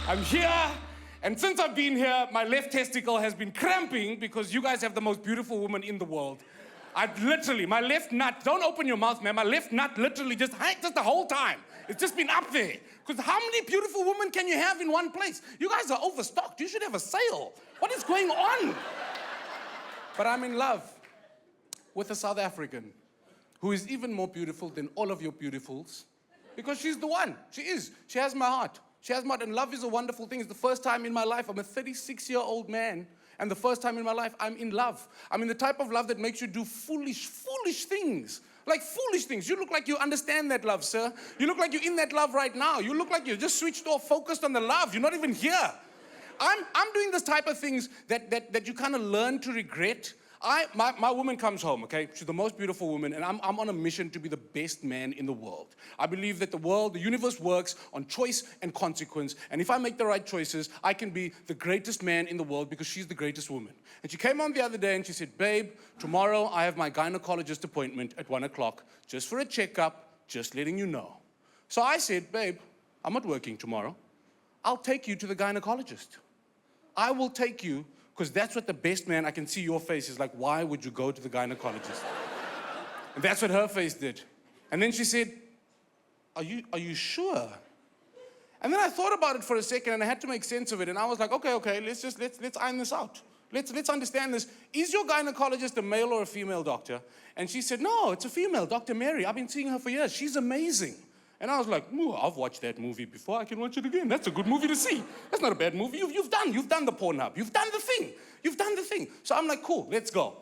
I'm here, and since I've been here, my left testicle has been cramping because you guys have the most beautiful woman in the world. My left nut, don't open your mouth, man. My left nut literally just the whole time. It's just been up there. Because how many beautiful women can you have in one place? You guys are overstocked. You should have a sale. What is going on? But I'm in love with a South African who is even more beautiful than all of your beautifuls because she's the one. She is. She has my heart. She has my heart. And love is a wonderful thing. It's the first time in my life. I'm a 36-year-old man. And the first time in my life, I'm in love. I'm in the type of love that makes you do foolish things. Like foolish things. You look like you understand that love, sir. You look like you're in that love right now. You look like you're just switched off, focused on the love. You're not even here. I'm doing this type of things that you kind of learn to regret. My woman comes home, okay? She's the most beautiful woman, and I'm on a mission to be the best man in the world. I believe that the universe works on choice and consequence, and if I make the right choices, I can be the greatest man in the world because she's the greatest woman. And she came home the other day and she said, babe, tomorrow I have my gynecologist appointment at 1 o'clock, just for a checkup, just letting you know. So I said, babe, I'm not working tomorrow. I'll take you to the gynecologist. I will take you, because that's what the best man, I can see your face, is like, why would you go to the gynecologist? And that's what her face did. And then she said, are you sure? And then I thought about it for a second and I had to make sense of it. And I was like, okay, let's iron this out. Let's understand this. Is your gynecologist a male or a female doctor? And she said, no, it's a female, Dr. Mary. I've been seeing her for years. She's amazing. And I was like, I've watched that movie before. I can watch it again. That's a good movie to see. That's not a bad movie. You've done the Pornhub. You've done the thing. You've done the thing. So I'm like, cool, let's go.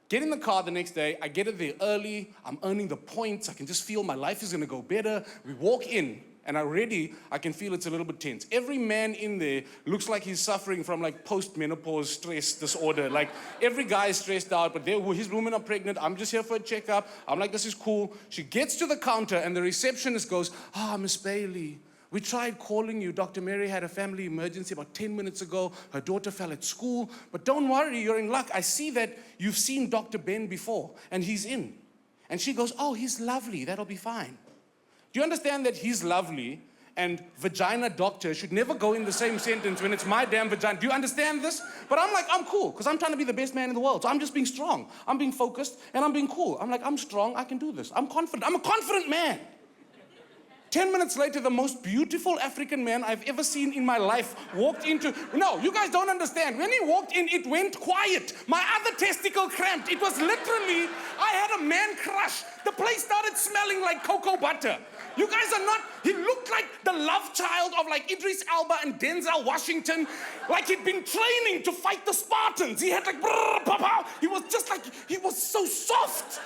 Get in the car the next day. I get it there early. I'm earning the points. I can just feel my life is going to go better. We walk in, and I can feel it's a little bit tense. Every man in there looks like he's suffering from like post-menopause stress disorder. Like every guy is stressed out, but his women are pregnant. I'm just here for a checkup. I'm like, this is cool. She gets to the counter and the receptionist goes, Miss Bailey, we tried calling you. Dr. Mary had a family emergency about 10 minutes ago. Her daughter fell at school, but don't worry, you're in luck. I see that you've seen Dr. Ben before and he's in. And she goes, he's lovely. That'll be fine. Do you understand that he's lovely and vagina doctor should never go in the same sentence when it's my damn vagina? Do you understand this? But I'm like, I'm cool, because I'm trying to be the best man in the world. So I'm just being strong. I'm being focused, and I'm being cool. I'm like, I'm strong, I can do this. I'm confident. I'm a confident man. 10 minutes later, the most beautiful African man I've ever seen in my life walked into... No, you guys don't understand. When he walked in, it went quiet. My other testicle cramped. It was literally, I had a man crush. The place started smelling like cocoa butter. You guys are not... He looked like the love child of like Idris Elba and Denzel Washington. Like he'd been training to fight the Spartans. He had like... He was just like... He was so soft.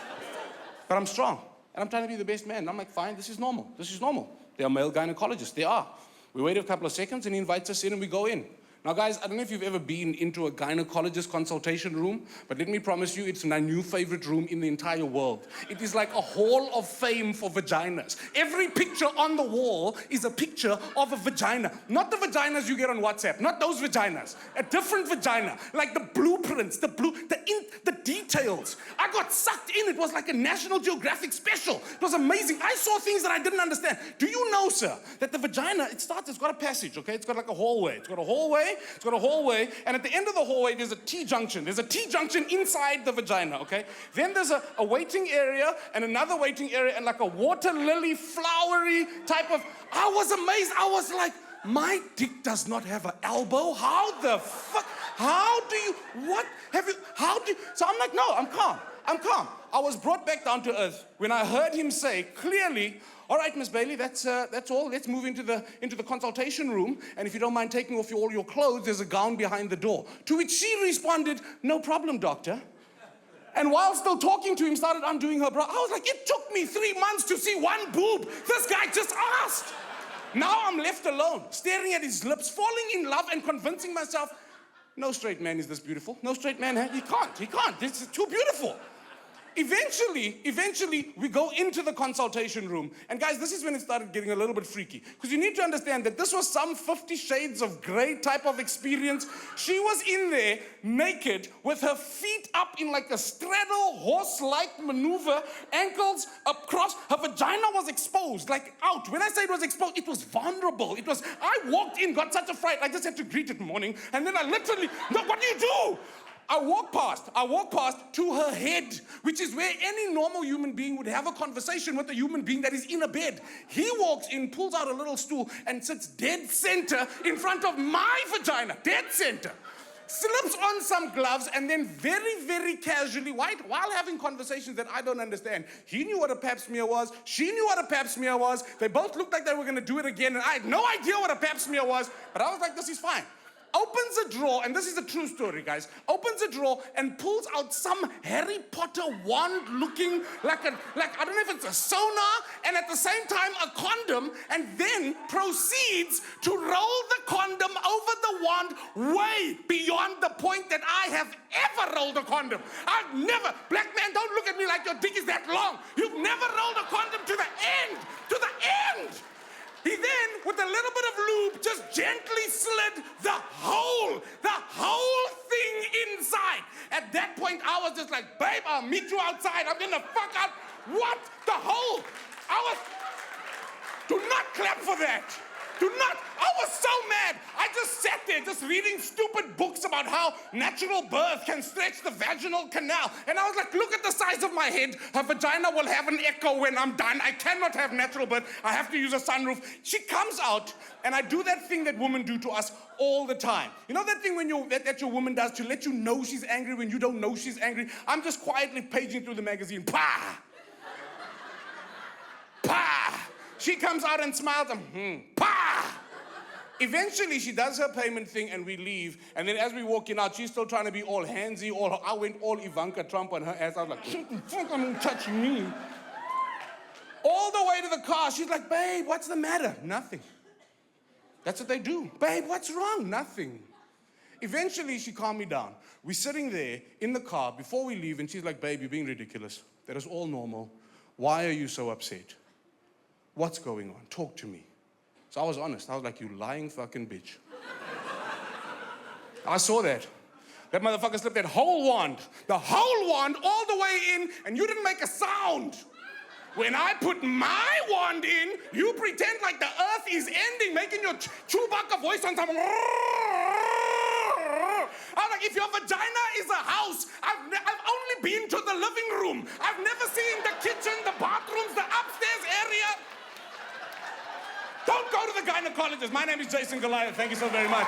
But I'm strong. And I'm trying to be the best man. And I'm like, fine, this is normal. This is normal. They are male gynecologists. They are. We wait a couple of seconds and he invites us in and we go in. Now, guys, I don't know if you've ever been into a gynecologist consultation room, but let me promise you, it's my new favorite room in the entire world. It is like a hall of fame for vaginas. Every picture on the wall is a picture of a vagina. Not the vaginas you get on WhatsApp, not those vaginas. A different vagina, like the blueprints, the details. I got sucked in. It was like a National Geographic special. It was amazing. I saw things that I didn't understand. Do you know, sir, that the vagina, it's got a passage, okay? It's got like a hallway. It's got a hallway, and at the end of the hallway, there's a T-junction. There's a T-junction inside the vagina, okay? Then there's a waiting area, and another waiting area, and like a water lily, flowery type of... I was amazed. I was like, my dick does not have an elbow? How the fuck? How do you... So I'm like, no, I'm calm. I was brought back down to earth when I heard him say clearly, all right, Miss Bailey, that's all. Let's move into the consultation room. And if you don't mind taking off all your clothes, there's a gown behind the door. To which she responded, no problem, doctor. And while still talking to him, started undoing her bra. I was like, it took me 3 months to see one boob. This guy just asked. Now I'm left alone, staring at his lips, falling in love and convincing myself, no straight man is this beautiful. No straight man, he can't. This is too beautiful. Eventually, we go into the consultation room. And guys, this is when it started getting a little bit freaky. Because you need to understand that this was some 50 Shades of Grey type of experience. She was in there naked with her feet up in like a straddle horse-like maneuver, ankles across. Her vagina was exposed, like out. When I say it was exposed, it was vulnerable. I walked in, got such a fright, I just had to greet it morning. And then I literally, no, what do you do? I walk past to her head, which is where any normal human being would have a conversation with a human being that is in a bed. He walks in, pulls out a little stool, and sits dead center in front of my vagina, dead center. Slips on some gloves, and then very, very casually, while having conversations that I don't understand, he knew what a pap smear was, she knew what a pap smear was, they both looked like they were gonna do it again, and I had no idea what a pap smear was, but I was like, this is fine. Opens a drawer, and this is a true story, guys. Opens a drawer and pulls out some Harry Potter wand looking like I don't know if it's a sonar, and at the same time a condom, and then proceeds to roll the condom over the wand way beyond the point that I have ever rolled a condom. I've never, black man, don't look at me like your dick is that long. You've never rolled a condom to the end, He then, with a little bit of lube, just gently slid the whole thing inside. At that point, I was just like, babe, I'll meet you outside. I'm gonna fuck out. What? The whole? Do not clap for that. Do not. I was so mad. I just sat there just reading stupid books about how natural birth can stretch the vaginal canal. And I was like, look at the size of my head. Her vagina will have an echo when I'm done. I cannot have natural birth. I have to use a sunroof. She comes out, and I do that thing that women do to us all the time. You know that thing when that your woman does to let you know she's angry when you don't know she's angry? I'm just quietly paging through the magazine. Pah! Pah! She comes out and smiles, and pah! Eventually, she does her payment thing, and we leave. And then as we walk in out, she's still trying to be all handsy. I went all Ivanka Trump on her ass. I was like, fuck, don't touch me. All the way to the car, she's like, babe, what's the matter? Nothing. That's what they do. Babe, what's wrong? Nothing. Eventually, she calmed me down. We're sitting there in the car before we leave, and she's like, babe, you're being ridiculous. That is all normal. Why are you so upset? What's going on? Talk to me. So I was honest. I was like, you lying fucking bitch. I saw that. That motherfucker slipped that whole wand, the whole wand all the way in, and you didn't make a sound. When I put my wand in, you pretend like the earth is ending, making your Chewbacca voice on some. I'm like, if your vagina is a house, I've only been to the living room. I've never seen the kitchen, the bathrooms, the upstairs area. Don't go to the gynecologist. My name is Jason Goliath. Thank you so very much.